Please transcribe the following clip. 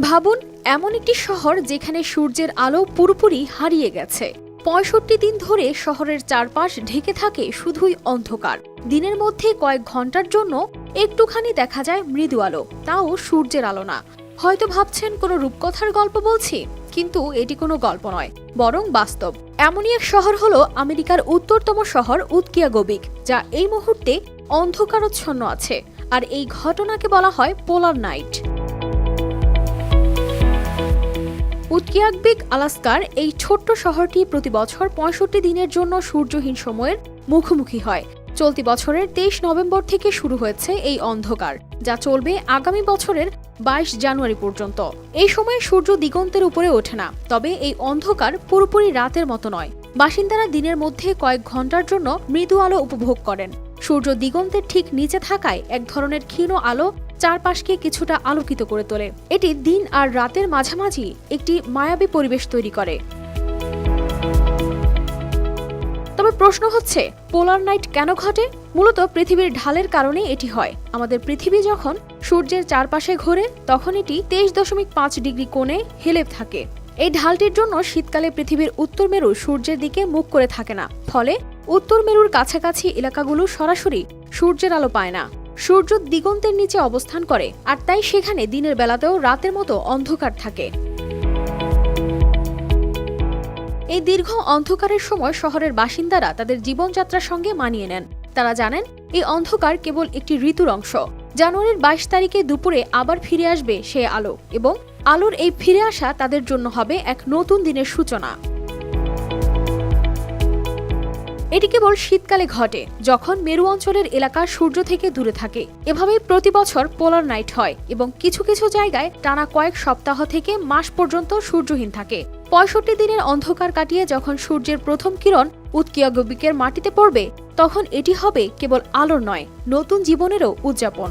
ভাবুন, এমন একটি শহর যেখানে সূর্যের আলো পুরোপুরি হারিয়ে গেছে। ৬৫ দিন ধরে শহরের চারপাশ ঢেকে থাকে শুধুই অন্ধকার। দিনের মধ্যে কয়েক ঘন্টার জন্য একটুখানি দেখা যায় মৃদু আলো, তাও সূর্যের আলো না। হয়তো ভাবছেন কোনো রূপকথার গল্প বলছি, কিন্তু এটি কোনো গল্প নয়, বরং বাস্তব। এমনই এক শহর হলো আমেরিকার উত্তরতম শহর উৎকিয়াগোবিক, যা এই মুহূর্তে অন্ধকারচ্ছন্ন আছে। আর এই ঘটনাকে বলা হয় পোলার নাইট। উৎকিয়াগোবিক আলাস্কার এই ছোট্ট শহরটি প্রতি বছর ৬৫ দিনের জন্য সূর্যহীন সময়ের মুখোমুখি হয়। চলতি বছরের ২৩ নভেম্বর থেকে শুরু হয়েছে এই অন্ধকার, যা চলবে আগামী বছরের ২২ জানুয়ারি পর্যন্ত। এই সময় সূর্য দিগন্তের উপরে ওঠে না, তবে এই অন্ধকার পুরোপুরি রাতের মতো নয়। বাসিন্দারা দিনের মধ্যে কয়েক ঘন্টার জন্য মৃদু আলো উপভোগ করেন। সূর্য দিগন্তের ঠিক নিচে থাকায় এক ধরনের ক্ষীণ আলো চারপাশকে কিছুটা আলোকিত করে তোলে। এটি দিন আর রাতের মাঝামাঝি একটি মায়াবী পরিবেশ তৈরি করে। তবে প্রশ্ন হচ্ছে, পোলার নাইট কেন ঘটে? মূলত পৃথিবীর ঢালের কারণে এটি হয়। আমাদের পৃথিবী যখন সূর্যের চারপাশে ঘোরে, তখন এটি ২৩.৫ ডিগ্রি কোণে হেলে থাকে। এই ঢালটির জন্য শীতকালে পৃথিবীর উত্তর মেরু সূর্যের দিকে মুখ করে থাকে না, ফলে উত্তর মেরুর কাছাকাছি এলাকাগুলো সরাসরি সূর্যের আলো পায় না। সূর্য দিগন্তের নিচে অবস্থান করে, আর তাই সেখানে দিনের বেলাতেও রাতের মতো অন্ধকার থাকে। এই দীর্ঘ অন্ধকারের সময় শহরের বাসিন্দারা তাদের জীবনযাত্রার সঙ্গে মানিয়ে নেন। তারা জানেন এই অন্ধকার কেবল একটি ঋতুর অংশ। জানুয়ারির ২২ তারিখে দুপুরে আবার ফিরে আসবে সে আলো, এবং আলোর এই ফিরে আসা তাদের জন্য হবে এক নতুন দিনের সূচনা। এটি কেবল শীতকালে ঘটে, যখন মেরু অঞ্চলের এলাকা সূর্য থেকে দূরে থাকে। এভাবেই প্রতি বছর পোলার নাইট হয়, এবং কিছু কিছু জায়গায় টানা কয়েক সপ্তাহ থেকে মাস পর্যন্ত সূর্যহীন থাকে। ৬৫ দিনের অন্ধকার কাটিয়ে যখন সূর্যের প্রথম কিরণ উৎকিয়াগোবিকের মাটিতে পড়বে, তখন এটি হবে কেবল আলোর নয়, নতুন জীবনেরও উদযাপন।